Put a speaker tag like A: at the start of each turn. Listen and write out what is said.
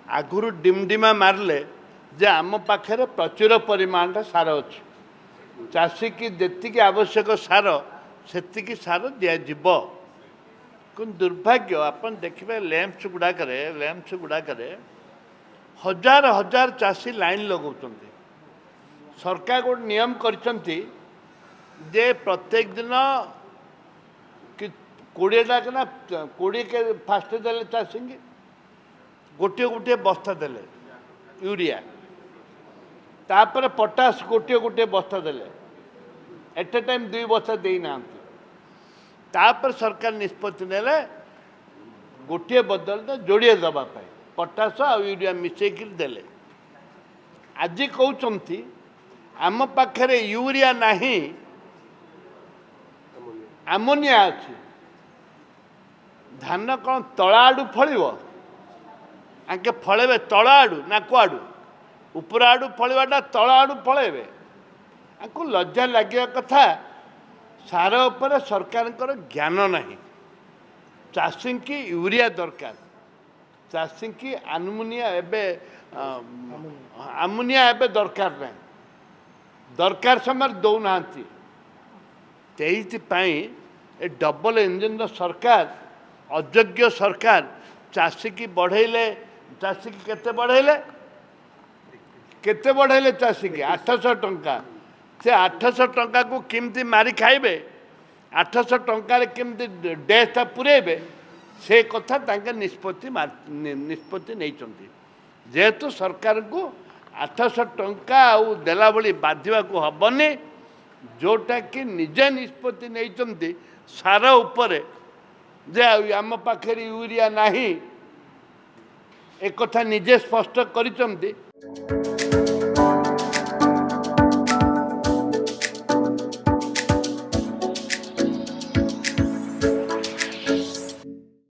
A: आगुरु डिमडिमा मारले जे आम पाखे प्रचुर परिमाण सार अच्छी चाषी की जी आवश्यक सार से सार दिज्व कि दुर्भाग्य आपन देखिए लैंप्स गुड़ाक हजार हजार चाषी लाइन लगाउछन्ति। सरकार गोटे नियम करछन्ति जे प्रत्येक दिन कि 20टा के ना 20 के फास्ट देले चाषी की गोटे गोटे बस्ता देले यूरिया तापर पटास गोटे गोटे बस्ता देले एट ए टाइम 2 बस्ता दे ना तापर सरकार निष्पत्ति नेले गोटे बदल जोड़े दवापाई पटास आ यूरिया मिसेक देले। आज कहते आम पाखे यूरिया नहीं आमोनिया अच्छी धान कौन तला आड़ू फल आके फलेबे तला आड़ू ना कुआड़ू ऊपर आड़ू फलवाटा तला आड़ू फलेबे आपको लज्जा लगे कथा सार उपर सरकार ज्ञान नहीं। चाषी की यूरिया दरकार चाषी की आमोनिया आमोनिया एबे दरकार नहीं दरकार समय दौना ए डबल इंजन सरकार अयोग्य सरकार चाषी की बढ़ेले चाषी की केते बढ़ेले चाषी की 800 टंका से 800 टंका को किमती मारी खाइबे 800 टंका केमती डेटा पुरेबे से कथा तांके निष्पत्ति नहीं जेहेतु सरकार को 800 टंका देला बड़ी बाधिबा को हबनी जोटा कि निजे निष्पत्ति नहीं सार उपरे जे आम पाखे यूरिया नहीं एक कथा निजे स्पष्ट करिसंती।